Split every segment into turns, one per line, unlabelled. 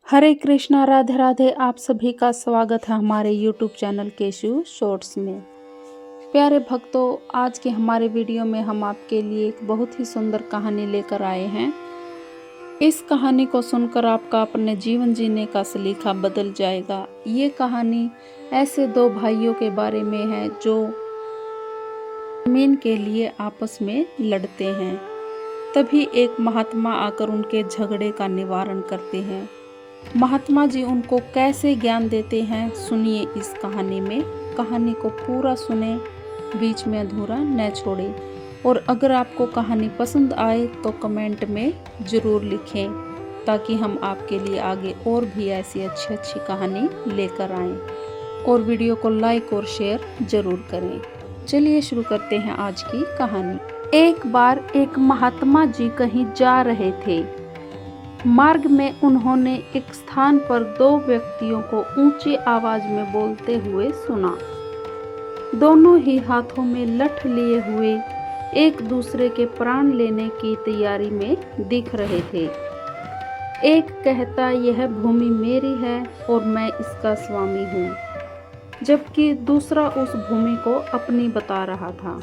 हरे कृष्णा, राधे राधे। आप सभी का स्वागत है हमारे यूट्यूब चैनल केशु शॉर्ट्स में। प्यारे भक्तों, आज के हमारे वीडियो में हम आपके लिए एक बहुत ही सुंदर कहानी लेकर आए हैं। इस कहानी को सुनकर आपका अपने जीवन जीने का सलीका बदल जाएगा। ये कहानी ऐसे दो भाइयों के बारे में है जो जमीन के लिए आपस में लड़ते हैं। तभी एक महात्मा आकर उनके झगड़े का निवारण करते हैं। महात्मा जी उनको कैसे ज्ञान देते हैं, सुनिए इस कहानी में। कहानी को पूरा सुने, बीच में अधूरा न छोड़े। और अगर आपको कहानी पसंद आए तो कमेंट में ज़रूर लिखें, ताकि हम आपके लिए आगे और भी ऐसी अच्छी अच्छी कहानी लेकर आएं। और वीडियो को लाइक और शेयर ज़रूर करें। चलिए शुरू करते हैं आज की कहानी। एक बार एक महात्मा जी कहीं जा रहे थे। मार्ग में उन्होंने एक स्थान पर दो व्यक्तियों को ऊंची आवाज में बोलते हुए सुना। दोनों ही हाथों में लठ लिए हुए एक दूसरे के प्राण लेने की तैयारी में दिख रहे थे। एक कहता, यह भूमि मेरी है और मैं इसका स्वामी हूँ, जबकि दूसरा उस भूमि को अपनी बता रहा था।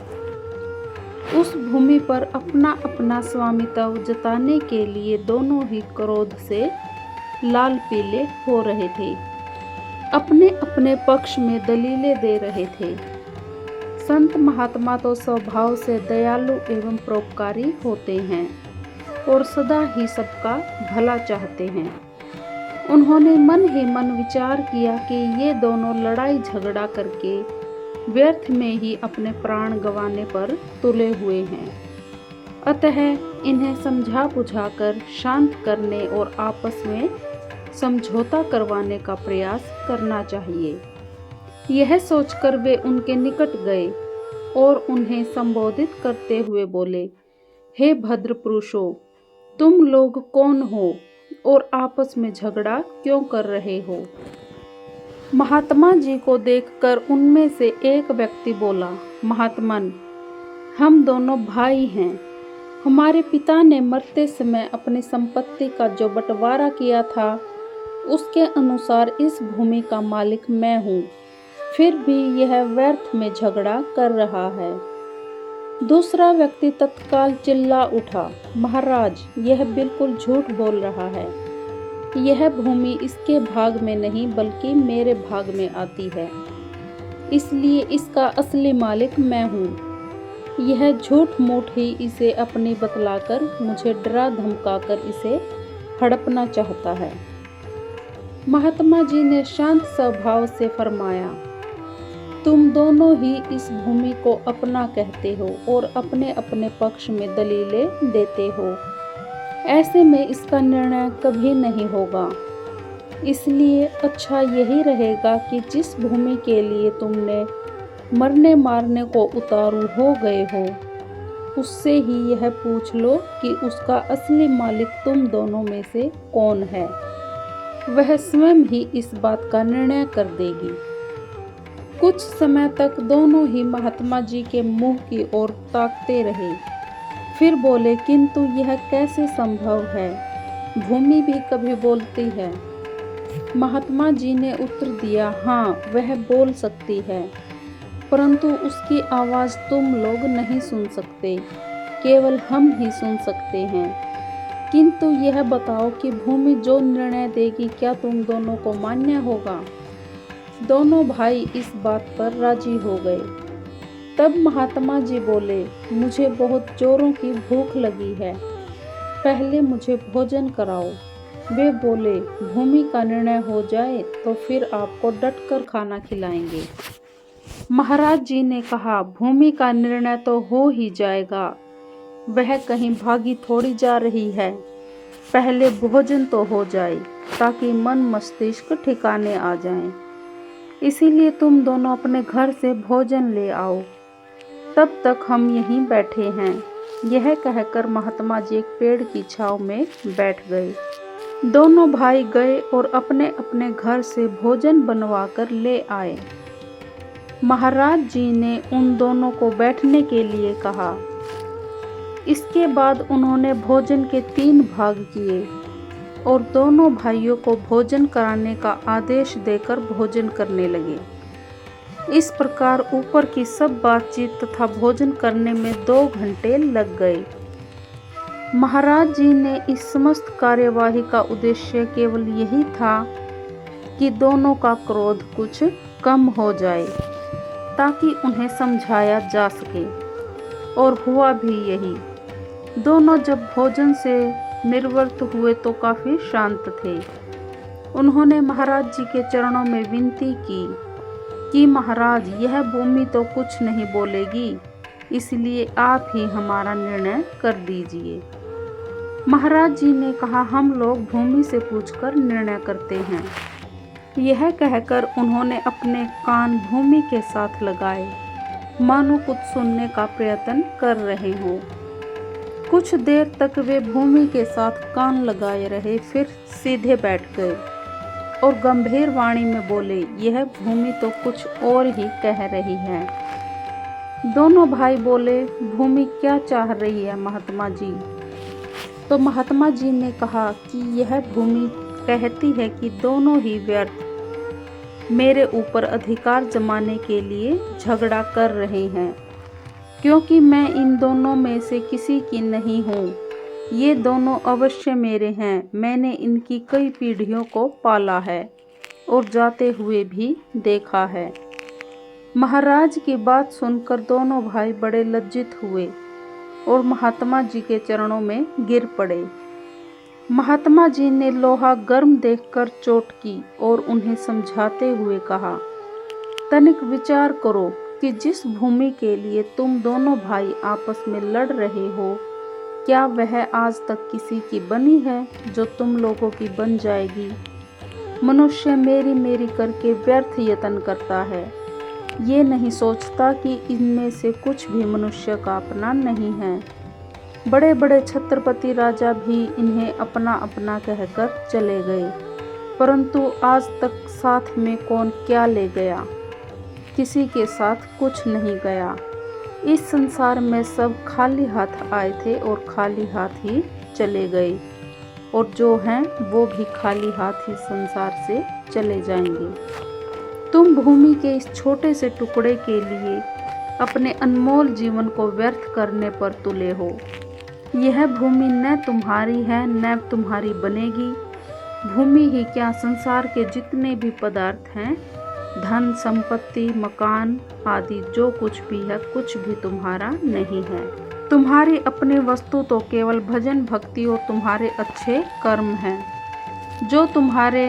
उस भूमि पर अपना अपना स्वामित्व जताने के लिए दोनों ही क्रोध से लाल पीले हो रहे थे। अपने अपने पक्ष में दलीलें दे रहे थे। संत महात्मा तो स्वभाव से दयालु एवं परोपकारी होते हैं और सदा ही सबका भला चाहते हैं। उन्होंने मन ही मन विचार किया कि ये दोनों लड़ाई झगड़ा करके व्यर्थ में ही अपने प्राण गंवाने पर तुले हुए हैं। अतः इन्हें समझा बुझाकर शांत करने और आपस में समझौता करवाने का प्रयास करना चाहिए। यह सोचकर वे उनके निकट गए और उन्हें संबोधित करते हुए बोले, हे भद्र पुरुषों, तुम लोग कौन हो और आपस में झगड़ा क्यों कर रहे हो? महात्मा जी को देखकर उनमें से एक व्यक्ति बोला, महात्मन, हम दोनों भाई हैं। हमारे पिता ने मरते समय अपनी संपत्ति का जो बंटवारा किया था, उसके अनुसार इस भूमि का मालिक मैं हूँ। फिर भी यह व्यर्थ में झगड़ा कर रहा है। दूसरा व्यक्ति तत्काल चिल्ला उठा, महाराज, यह बिल्कुल झूठ बोल रहा है। यह भूमि इसके भाग में नहीं बल्कि मेरे भाग में आती है, इसलिए इसका असली मालिक मैं हूँ। यह झूठ मूठ ही इसे अपनी बतलाकर मुझे डरा धमकाकर इसे हड़पना चाहता है। महात्मा जी ने शांत स्वभाव से फरमाया, तुम दोनों ही इस भूमि को अपना कहते हो और अपने अपने पक्ष में दलीलें देते हो। ऐसे में इसका निर्णय कभी नहीं होगा। इसलिए अच्छा यही रहेगा कि जिस भूमि के लिए तुमने मरने मारने को उतारू हो गए हो, उससे ही यह पूछ लो कि उसका असली मालिक तुम दोनों में से कौन है। वह स्वयं ही इस बात का निर्णय कर देगी। कुछ समय तक दोनों ही महात्मा जी के मुंह की ओर ताकते रहे। फिर बोले, किंतु यह कैसे संभव है? भूमि भी कभी बोलती है। महात्मा जी ने उत्तर दिया, हाँ, वह बोल सकती है, परंतु उसकी आवाज़ तुम लोग नहीं सुन सकते, केवल हम ही सुन सकते हैं। किंतु यह बताओ कि भूमि जो निर्णय देगी, क्या तुम दोनों को मान्य होगा? दोनों भाई इस बात पर राजी हो गए। तब महात्मा जी बोले, मुझे बहुत जोरों की भूख लगी है, पहले मुझे भोजन कराओ। वे बोले, भूमि का निर्णय हो जाए तो फिर आपको डटकर खाना खिलाएंगे। महाराज जी ने कहा, भूमि का निर्णय तो हो ही जाएगा, वह कहीं भागी थोड़ी जा रही है। पहले भोजन तो हो जाए ताकि मन मस्तिष्क ठिकाने आ जाएं। इसीलिए तुम दोनों अपने घर से भोजन ले आओ, तब तक हम यहीं बैठे हैं। यह कहकर महात्मा जी एक पेड़ की छांव में बैठ गए। दोनों भाई गए और अपने अपने घर से भोजन बनवाकर ले आए। महाराज जी ने उन दोनों को बैठने के लिए कहा। इसके बाद उन्होंने भोजन के 3 भाग किए। और दोनों भाइयों को भोजन कराने का आदेश देकर भोजन करने लगे। इस प्रकार ऊपर की सब बातचीत तथा भोजन करने में 2 घंटे लग गए। महाराज जी ने इस समस्त कार्यवाही का उद्देश्य केवल यही था कि दोनों का क्रोध कुछ कम हो जाए, ताकि उन्हें समझाया जा सके, और हुआ भी यही। दोनों जब भोजन से निवृत्त हुए तो काफी शांत थे। उन्होंने महाराज जी के चरणों में विनती की कि महाराज, यह भूमि तो कुछ नहीं बोलेगी, इसलिए आप ही हमारा निर्णय कर दीजिए। महाराज जी ने कहा, हम लोग भूमि से पूछकर निर्णय करते हैं। यह कहकर उन्होंने अपने कान भूमि के साथ लगाए, मानो कुछ सुनने का प्रयत्न कर रहे हों। कुछ देर तक वे भूमि के साथ कान लगाए रहे, फिर सीधे बैठ गए और गंभीर वाणी में बोले, यह भूमि तो कुछ और ही कह रही है। दोनों भाई बोले, भूमि क्या चाह रही है महात्मा जी? तो महात्मा जी ने कहा कि यह भूमि कहती है कि दोनों ही व्यर्थ मेरे ऊपर अधिकार जमाने के लिए झगड़ा कर रहे हैं, क्योंकि मैं इन दोनों में से किसी की नहीं हूँ। ये दोनों अवश्य मेरे हैं। मैंने इनकी कई पीढ़ियों को पाला है और जाते हुए भी देखा है। महाराज की बात सुनकर दोनों भाई बड़े लज्जित हुए और महात्मा जी के चरणों में गिर पड़े। महात्मा जी ने लोहा गर्म देखकर चोट की और उन्हें समझाते हुए कहा, तनिक विचार करो कि जिस भूमि के लिए तुम दोनों भाई आपस में लड़ रहे हो, क्या वह आज तक किसी की बनी है जो तुम लोगों की बन जाएगी? मनुष्य मेरी मेरी करके व्यर्थ यत्न करता है, ये नहीं सोचता कि इनमें से कुछ भी मनुष्य का अपना नहीं है। बड़े बड़े छत्रपति राजा भी इन्हें अपना अपना कहकर चले गए, परंतु आज तक साथ में कौन क्या ले गया? किसी के साथ कुछ नहीं गया। इस संसार में सब खाली हाथ आए थे और खाली हाथ ही चले गए, और जो हैं वो भी खाली हाथ ही संसार से चले जाएंगे। तुम भूमि के इस छोटे से टुकड़े के लिए अपने अनमोल जीवन को व्यर्थ करने पर तुले हो। यह भूमि न तुम्हारी है न तुम्हारी बनेगी। भूमि ही क्या, संसार के जितने भी पदार्थ हैं, धन संपत्ति मकान आदि जो कुछ भी है, कुछ भी तुम्हारा नहीं है। तुम्हारी अपनी वस्तु तो केवल भजन भक्ति और तुम्हारे अच्छे कर्म हैं, जो तुम्हारे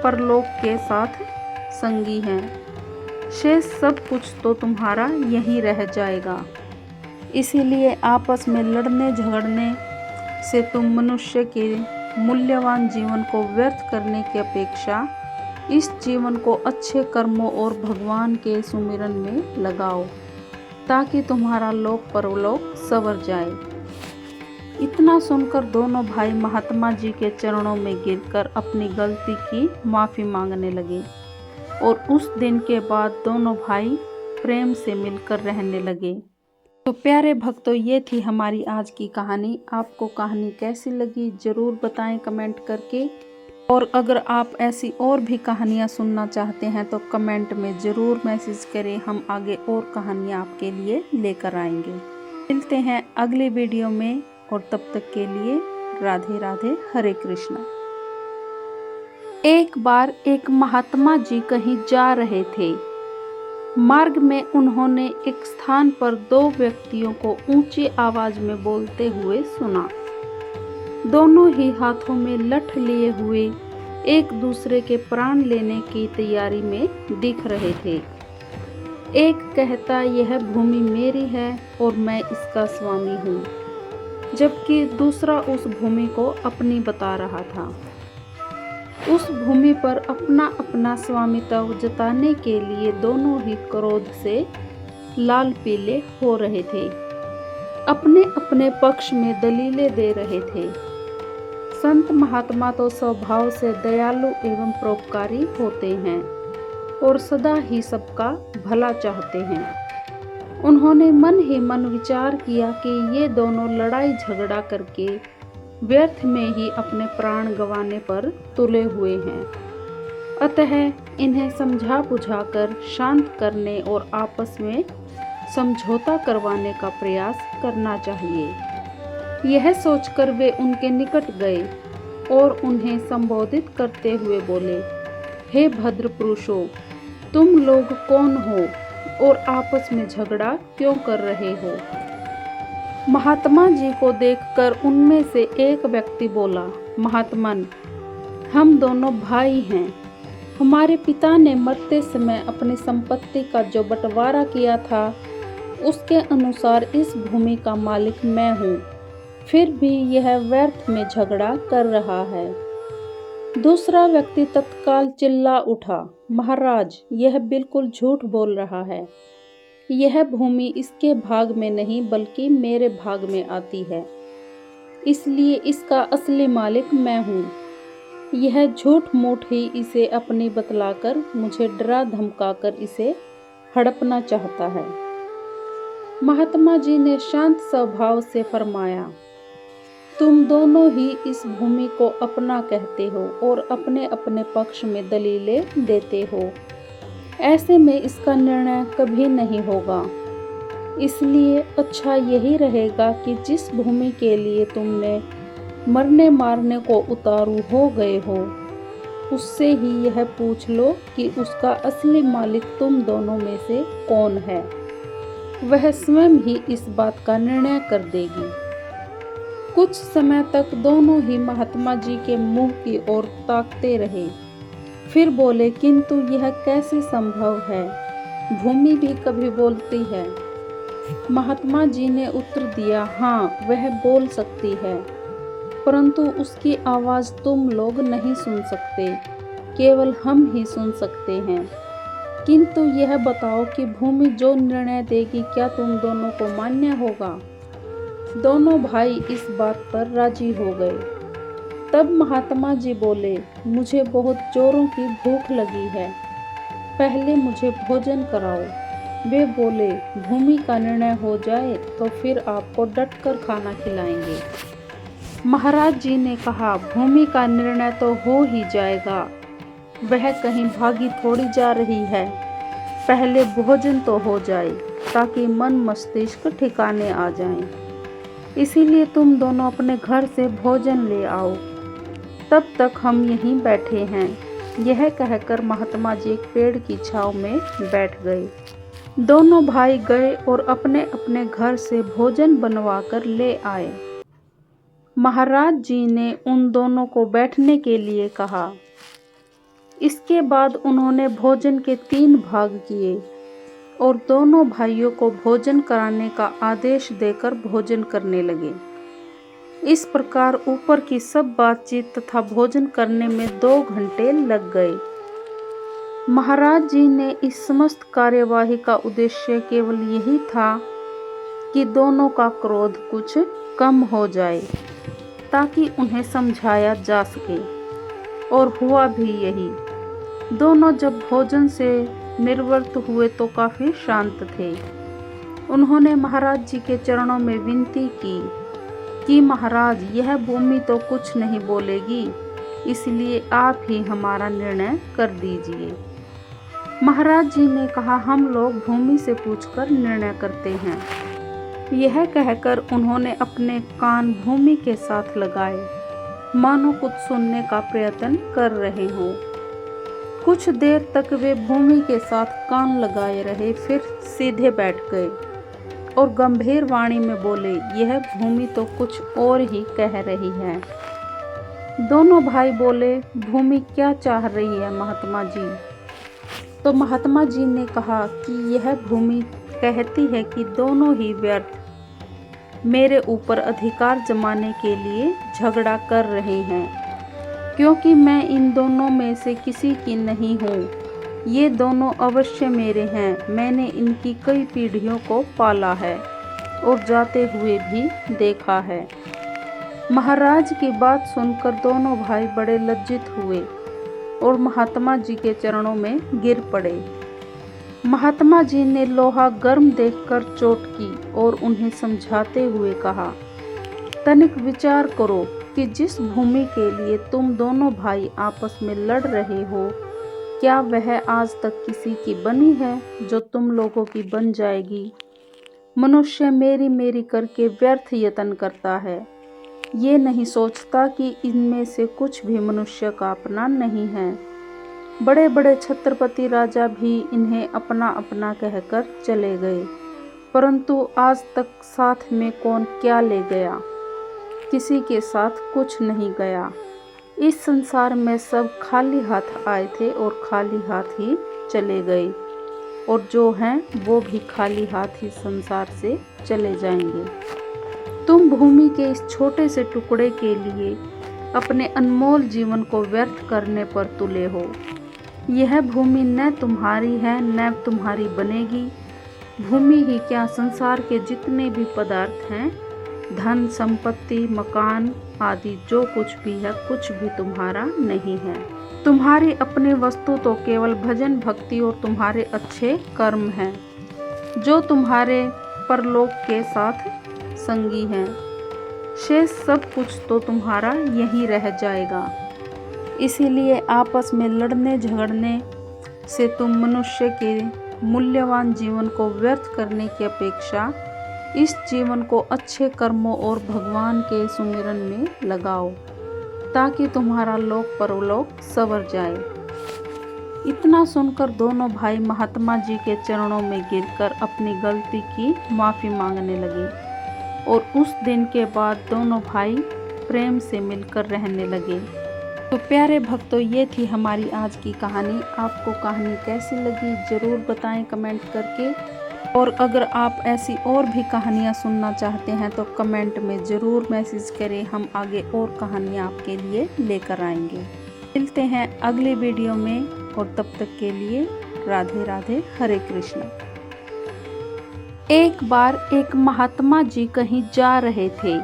परलोक के साथ संगी हैं। शेष सब कुछ तो तुम्हारा यहीं रह जाएगा। इसीलिए आपस में लड़ने झगड़ने से तुम मनुष्य के मूल्यवान जीवन को व्यर्थ करने की अपेक्षा इस जीवन को अच्छे कर्मों और भगवान के सुमिरन में लगाओ, ताकि तुम्हारा लोक परलोक संवर जाए। इतना सुनकर दोनों भाई महात्मा जी के चरणों में गिरकर अपनी गलती की माफ़ी मांगने लगे, और उस दिन के बाद दोनों भाई प्रेम से मिलकर रहने लगे। तो प्यारे भक्तों, ये थी हमारी आज की कहानी। आपको कहानी कैसी लगी ज़रूर बताएं कमेंट करके, और अगर आप ऐसी और भी कहानियाँ सुनना चाहते हैं तो कमेंट में ज़रूर मैसेज करें, हम आगे और कहानियाँ आपके लिए लेकर आएंगे। मिलते हैं अगली वीडियो में, और तब तक के लिए राधे राधे, हरे कृष्णा। एक बार एक महात्मा जी कहीं जा रहे थे। मार्ग में उन्होंने एक स्थान पर 2 व्यक्तियों को ऊंची आवाज में बोलते हुए सुना। दोनों ही हाथों में लठ लिए हुए एक दूसरे के प्राण लेने की तैयारी में दिख रहे थे। एक कहता, यह भूमि मेरी है और मैं इसका स्वामी हूँ, जबकि दूसरा उस भूमि को अपनी बता रहा था। उस भूमि पर अपना अपना स्वामित्व जताने के लिए दोनों ही क्रोध से लाल पीले हो रहे थे, अपने अपने पक्ष में दलीलें दे रहे थे। संत महात्मा तो स्वभाव से दयालु एवं परोपकारी होते हैं और सदा ही सबका भला चाहते हैं। उन्होंने मन ही मन विचार किया कि ये दोनों लड़ाई झगड़ा करके व्यर्थ में ही अपने प्राण गंवाने पर तुले हुए हैं। अतः इन्हें समझा बुझाकर शांत करने और आपस में समझौता करवाने का प्रयास करना चाहिए। यह सोचकर वे उनके निकट गए और उन्हें संबोधित करते हुए बोले, हे भद्र पुरुषों, तुम लोग कौन हो और आपस में झगड़ा क्यों कर रहे हो? महात्मा जी को देखकर उनमें से एक व्यक्ति बोला, महात्मन, हम दोनों भाई हैं। हमारे पिता ने मरते समय अपनी संपत्ति का जो बंटवारा किया था उसके अनुसार इस भूमि का मालिक मैं हूँ। फिर भी यह व्यर्थ में झगड़ा कर रहा है। दूसरा व्यक्ति तत्काल चिल्ला उठा, महाराज, यह बिल्कुल झूठ बोल रहा है। यह भूमि इसके भाग में नहीं बल्कि मेरे भाग में आती है, इसलिए इसका असली मालिक मैं हूँ। यह झूठ मूठ ही इसे अपनी बतलाकर मुझे डरा धमकाकर इसे हड़पना चाहता है। महात्मा जी ने शांत स्वभाव से फरमाया, तुम दोनों ही इस भूमि को अपना कहते हो और अपने अपने पक्ष में दलीलें देते हो। ऐसे में इसका निर्णय कभी नहीं होगा। इसलिए अच्छा यही रहेगा कि जिस भूमि के लिए तुमने मरने मारने को उतारू हो गए हो उससे ही यह पूछ लो कि उसका असली मालिक तुम दोनों में से कौन है। वह स्वयं ही इस बात का निर्णय कर देगी। कुछ समय तक दोनों ही महात्मा जी के मुंह की ओर ताकते रहे। फिर बोले, किंतु यह कैसे संभव है? भूमि भी कभी बोलती है। महात्मा जी ने उत्तर दिया, हाँ, वह बोल सकती है, परंतु उसकी आवाज़ तुम लोग नहीं सुन सकते, केवल हम ही सुन सकते हैं। किंतु यह बताओ कि भूमि जो निर्णय देगी क्या तुम दोनों को मान्य होगा? दोनों भाई इस बात पर राजी हो गए। तब महात्मा जी बोले, मुझे बहुत जोरों की भूख लगी है, पहले मुझे भोजन कराओ। वे बोले, भूमि का निर्णय हो जाए तो फिर आपको डटकर खाना खिलाएंगे। महाराज जी ने कहा, भूमि का निर्णय तो हो ही जाएगा, वह कहीं भागी थोड़ी जा रही है। पहले भोजन तो हो जाए ताकि मन मस्तिष्क ठिकाने आ जाएं। इसीलिए तुम दोनों अपने घर से भोजन ले आओ, तब तक हम यहीं बैठे हैं। यह कहकर महात्मा जी एक पेड़ की छांव में बैठ गए। दोनों भाई गए और अपने अपने घर से भोजन बनवाकर ले आए। महाराज जी ने उन दोनों को बैठने के लिए कहा। इसके बाद उन्होंने भोजन के 3 भाग किए और दोनों भाइयों को भोजन कराने का आदेश देकर भोजन करने लगे। इस प्रकार ऊपर की सब बातचीत तथा भोजन करने में 2 घंटे लग गए। महाराज जी ने इस समस्त कार्यवाही का उद्देश्य केवल यही था कि दोनों का क्रोध कुछ कम हो जाए ताकि उन्हें समझाया जा सके, और हुआ भी यही। दोनों जब भोजन से निवृत्त हुए तो काफी शांत थे। उन्होंने महाराज जी के चरणों में विनती की कि महाराज, यह भूमि तो कुछ नहीं बोलेगी, इसलिए आप ही हमारा निर्णय कर दीजिए। महाराज जी ने कहा, हम लोग भूमि से पूछकर निर्णय करते हैं। यह कहकर उन्होंने अपने कान भूमि के साथ लगाए, मानो कुछ सुनने का प्रयत्न कर रहे हों। कुछ देर तक वे भूमि के साथ कान लगाए रहे, फिर सीधे बैठ गए और गंभीर वाणी में बोले, यह भूमि तो कुछ और ही कह रही है। दोनों भाई बोले, भूमि क्या चाह रही है महात्मा जी? तो महात्मा जी ने कहा कि यह भूमि कहती है कि दोनों ही व्यर्थ मेरे ऊपर अधिकार जमाने के लिए झगड़ा कर रहे हैं, क्योंकि मैं इन दोनों में से किसी की नहीं हूँ। ये दोनों अवश्य मेरे हैं। मैंने इनकी कई पीढ़ियों को पाला है और जाते हुए भी देखा है। महाराज की बात सुनकर दोनों भाई बड़े लज्जित हुए और महात्मा जी के चरणों में गिर पड़े। महात्मा जी ने लोहा गर्म देखकर चोट की और उन्हें समझाते हुए कहा, तनिक विचार करो, कि जिस भूमि के लिए तुम दोनों भाई आपस में लड़ रहे हो, क्या वह आज तक किसी की बनी है जो तुम लोगों की बन जाएगी? मनुष्य मेरी मेरी करके व्यर्थ यत्न करता है, ये नहीं सोचता कि इनमें से कुछ भी मनुष्य का अपना नहीं है। बड़े बड़े छत्रपति राजा भी इन्हें अपना अपना कहकर चले गए, परंतु आज तक साथ में कौन क्या ले गया? किसी के साथ कुछ नहीं गया। इस संसार में सब खाली हाथ आए थे और खाली हाथ ही चले गए, और जो हैं वो भी खाली हाथ ही संसार से चले जाएंगे। तुम भूमि के इस छोटे से टुकड़े के लिए अपने अनमोल जीवन को व्यर्थ करने पर तुले हो। यह भूमि न तुम्हारी है न तुम्हारी बनेगी। भूमि ही क्या, संसार के जितने भी पदार्थ हैं, धन संपत्ति मकान आदि जो कुछ भी है, कुछ भी तुम्हारा नहीं है। तुम्हारी अपनी वस्तु तो केवल भजन भक्ति और तुम्हारे अच्छे कर्म हैं, जो तुम्हारे परलोक के साथ संगी हैं। शेष सब कुछ तो तुम्हारा यहीं रह जाएगा। इसीलिए आपस में लड़ने झगड़ने से तुम मनुष्य के मूल्यवान जीवन को व्यर्थ करने की अपेक्षा इस जीवन को अच्छे कर्मों और भगवान के सुमिरन में लगाओ, ताकि तुम्हारा लोक परलोक संवर जाए। इतना सुनकर दोनों भाई महात्मा जी के चरणों में गिरकर अपनी गलती की माफ़ी मांगने लगे, और उस दिन के बाद दोनों भाई प्रेम से मिलकर रहने लगे। तो प्यारे भक्तों, ये थी हमारी आज की कहानी। आपको कहानी कैसी लगी ज़रूर बताएं कमेंट करके, और अगर आप ऐसी और भी कहानियाँ सुनना चाहते हैं तो कमेंट में ज़रूर मैसेज करें, हम आगे और कहानियाँ आपके लिए लेकर आएंगे। मिलते हैं अगले वीडियो में, और तब तक के लिए राधे राधे, हरे कृष्ण। एक बार एक महात्मा जी कहीं जा रहे थे।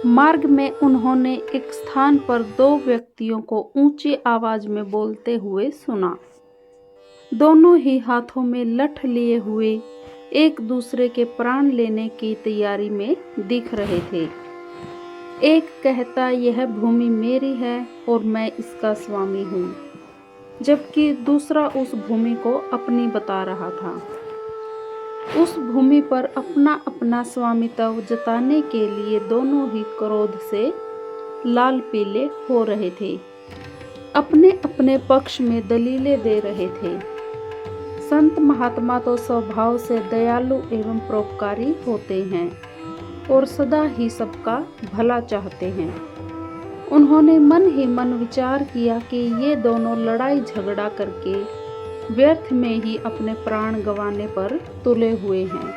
मार्ग में उन्होंने एक स्थान पर दो व्यक्तियों को ऊंची आवाज में बोलते हुए सुना। दोनों ही हाथों में लठ लिए हुए एक दूसरे के प्राण लेने की तैयारी में दिख रहे थे। एक कहता, यह भूमि मेरी है और मैं इसका स्वामी हूँ, जबकि दूसरा उस भूमि को अपनी बता रहा था। उस भूमि पर अपना अपना स्वामित्व जताने के लिए दोनों ही क्रोध से लाल पीले हो रहे थे, अपने अपने पक्ष में दलीलें दे रहे थे। संत महात्मा तो स्वभाव से दयालु एवं परोपकारी होते हैं और सदा ही सबका भला चाहते हैं। उन्होंने मन ही मन विचार किया कि ये दोनों लड़ाई झगड़ा करके व्यर्थ में ही अपने प्राण गंवाने पर तुले हुए हैं।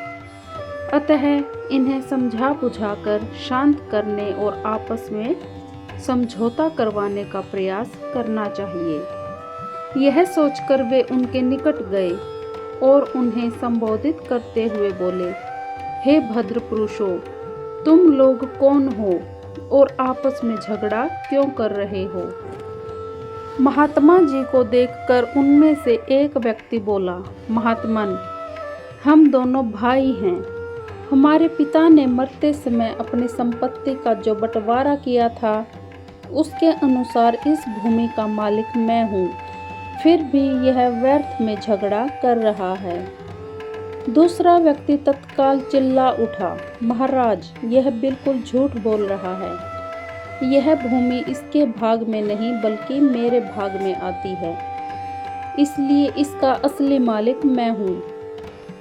अतः इन्हें समझा बुझाकर शांत करने और आपस में समझौता करवाने का प्रयास करना चाहिए। यह सोचकर वे उनके निकट गए और उन्हें संबोधित करते हुए बोले, हे भद्र पुरुषों, तुम लोग कौन हो और आपस में झगड़ा क्यों कर रहे हो? महात्मा जी को देखकर उनमें से एक व्यक्ति बोला, महात्मन, हम दोनों भाई हैं। हमारे पिता ने मरते समय अपनी संपत्ति का जो बंटवारा किया था, उसके अनुसार इस भूमि का मालिक मैं हूँ। फिर भी यह व्यर्थ में झगड़ा कर रहा है। दूसरा व्यक्ति तत्काल चिल्ला उठा, महाराज, यह बिल्कुल झूठ बोल रहा है। यह भूमि इसके भाग में नहीं बल्कि मेरे भाग में आती है, इसलिए इसका असली मालिक मैं हूँ।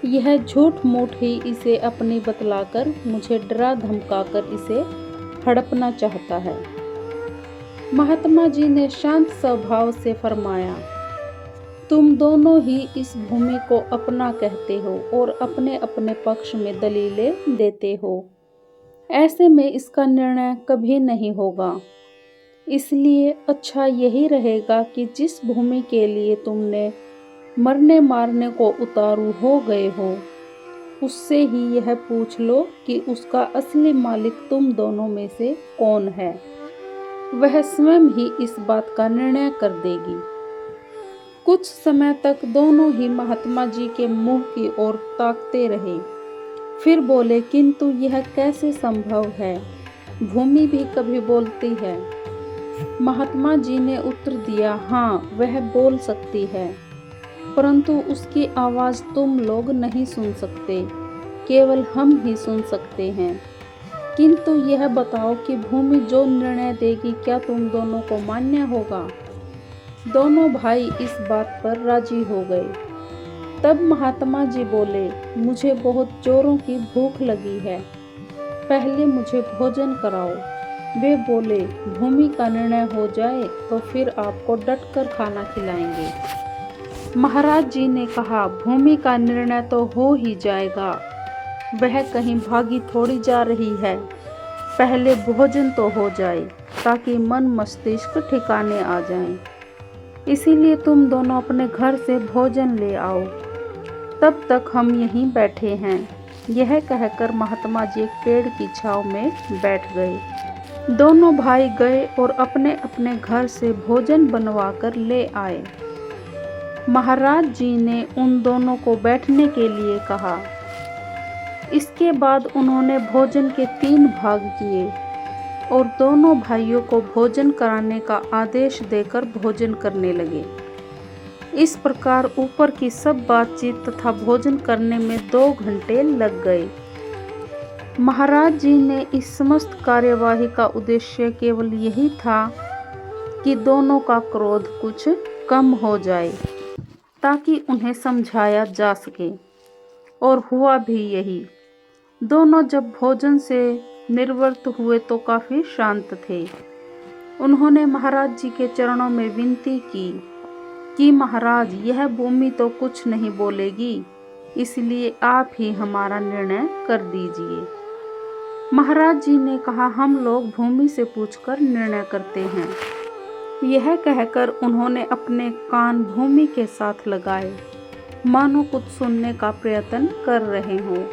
यह झूठ मूठ ही इसे अपनी बतलाकर मुझे डरा धमकाकर इसे हड़पना चाहता है। महात्मा जी ने शांत स्वभाव से फरमाया, तुम दोनों ही इस भूमि को अपना कहते हो और अपने अपने पक्ष में दलीलें देते हो। ऐसे में इसका निर्णय कभी नहीं होगा। इसलिए अच्छा यही रहेगा कि जिस भूमि के लिए तुमने मरने मारने को उतारू हो गए हो, उससे ही यह पूछ लो कि उसका असली मालिक तुम दोनों में से कौन है। वह स्वयं ही इस बात का निर्णय कर देगी। कुछ समय तक दोनों ही महात्मा जी के मुंह की ओर ताकते रहे। फिर बोले, किंतु यह कैसे संभव है? भूमि भी कभी बोलती है। महात्मा जी ने उत्तर दिया, हाँ, वह बोल सकती है, परंतु उसकी आवाज़ तुम लोग नहीं सुन सकते, केवल हम ही सुन सकते हैं। किंतु यह बताओ कि भूमि जो निर्णय देगी क्या तुम दोनों को मान्य होगा? दोनों भाई इस बात पर राजी हो गए। तब महात्मा जी बोले, मुझे बहुत जोरों की भूख लगी है, पहले मुझे भोजन कराओ। वे बोले, भूमि का निर्णय हो जाए तो फिर आपको डटकर खाना खिलाएंगे। महाराज जी ने कहा, भूमि का निर्णय तो हो ही जाएगा, वह कहीं भागी थोड़ी जा रही है। पहले भोजन तो हो जाए ताकि मन मस्तिष्क ठिकाने आ जाएं। इसीलिए तुम दोनों अपने घर से भोजन ले आओ, तब तक हम यहीं बैठे हैं। यह कहकर महात्मा जी एक पेड़ की छांव में बैठ गए। दोनों भाई गए और अपने अपने घर से भोजन बनवाकर ले आए। महाराज जी ने उन दोनों को बैठने के लिए कहा। इसके बाद उन्होंने भोजन के 3 भाग किए और दोनों भाइयों को भोजन कराने का आदेश देकर भोजन करने लगे। इस प्रकार ऊपर की सब बातचीत तथा भोजन करने में 2 घंटे लग गए। महाराज जी ने इस समस्त कार्यवाही का उद्देश्य केवल यही था कि दोनों का क्रोध कुछ कम हो जाए, ताकि उन्हें समझाया जा सके, और हुआ भी यही। दोनों जब भोजन से निवृत्त हुए तो काफी शांत थे। उन्होंने महाराज जी के चरणों में विनती की कि महाराज, यह भूमि तो कुछ नहीं बोलेगी, इसलिए आप ही हमारा निर्णय कर दीजिए। महाराज जी ने कहा, हम लोग भूमि से पूछकर निर्णय करते हैं। यह कहकर उन्होंने अपने कान भूमि के साथ लगाए, मानो कुछ सुनने का प्रयत्न कर रहे हों।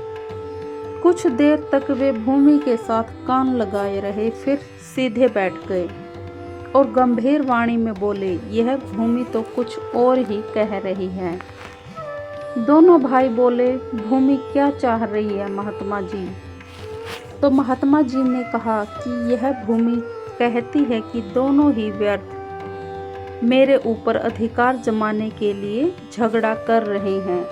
कुछ देर तक वे भूमि के साथ कान लगाए रहे, फिर सीधे बैठ गए और गंभीर वाणी में बोले, यह भूमि तो कुछ और ही कह रही है। दोनों भाई बोले, भूमि क्या चाह रही है महात्मा जी? तो महात्मा जी ने कहा कि यह भूमि कहती है कि दोनों ही व्यर्थ मेरे ऊपर अधिकार जमाने के लिए झगड़ा कर रहे हैं,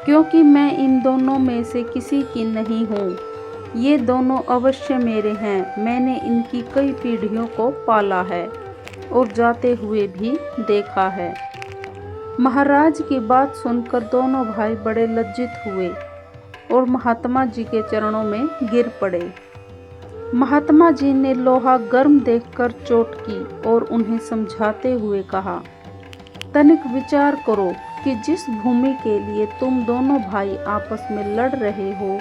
क्योंकि मैं इन दोनों में से किसी की नहीं हूँ। ये दोनों अवश्य मेरे हैं, मैंने इनकी कई पीढ़ियों को पाला है और जाते हुए भी देखा है। महाराज की बात सुनकर दोनों भाई बड़े लज्जित हुए और महात्मा जी के चरणों में गिर पड़े। महात्मा जी ने लोहा गर्म देखकर चोट की और उन्हें समझाते हुए कहा, तनिक विचार करो कि जिस भूमि के लिए तुम दोनों भाई आपस में लड़ रहे हो,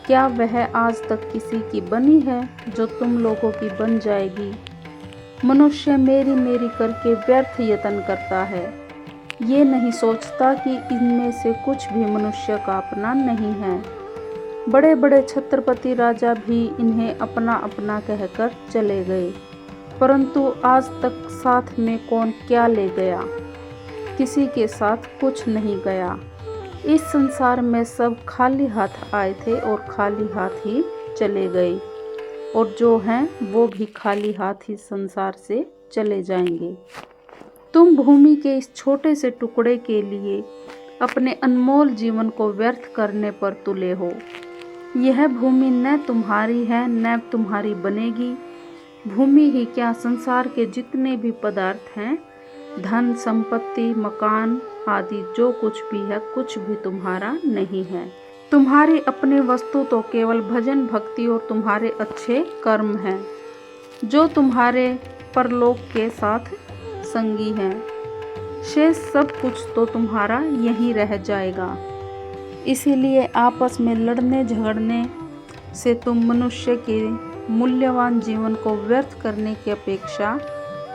क्या वह आज तक किसी की बनी है जो तुम लोगों की बन जाएगी? मनुष्य मेरी मेरी करके व्यर्थ यत्न करता है, ये नहीं सोचता कि इनमें से कुछ भी मनुष्य का अपना नहीं है। बड़े बड़े छत्रपति राजा भी इन्हें अपना अपना कहकर चले गए, परंतु आज तक साथ में कौन क्या ले गया? किसी के साथ कुछ नहीं गया। इस संसार में सब खाली हाथ आए थे और खाली हाथ ही चले गए, और जो हैं वो भी खाली हाथ ही संसार से चले जाएंगे। तुम भूमि के इस छोटे से टुकड़े के लिए अपने अनमोल जीवन को व्यर्थ करने पर तुले हो। यह भूमि न तुम्हारी है न तुम्हारी बनेगी। भूमि ही क्या, संसार के जितने भी पदार्थ हैं, धन संपत्ति मकान आदि जो कुछ भी है, कुछ भी तुम्हारा नहीं है। तुम्हारी अपनी वस्तु तो केवल भजन भक्ति और तुम्हारे अच्छे कर्म हैं, जो तुम्हारे परलोक के साथ संगी हैं। शेष सब कुछ तो तुम्हारा यहीं रह जाएगा। इसीलिए आपस में लड़ने झगड़ने से तुम मनुष्य के मूल्यवान जीवन को व्यर्थ करने की अपेक्षा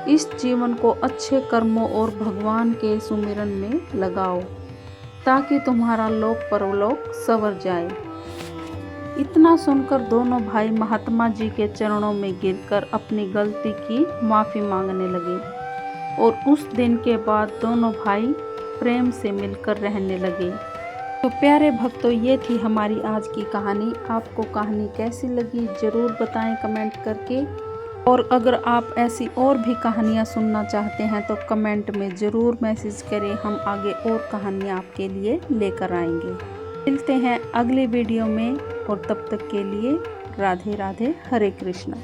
इस जीवन को अच्छे कर्मों और भगवान के सुमिरन में लगाओ, ताकि तुम्हारा लोक परलोक संवर जाए। इतना सुनकर दोनों भाई महात्मा जी के चरणों में गिरकर अपनी गलती की माफ़ी मांगने लगे, और उस दिन के बाद दोनों भाई प्रेम से मिलकर रहने लगे। तो प्यारे भक्तों, ये थी हमारी आज की कहानी। आपको कहानी कैसी लगी ज़रूर बताएं कमेंट करके। और अगर आप ऐसी और भी कहानियाँ सुनना चाहते हैं तो कमेंट में ज़रूर मैसेज करें, हम आगे और कहानियाँ आपके लिए लेकर आएंगे। मिलते हैं अगले वीडियो में और तब तक के लिए राधे राधे, हरे कृष्णा।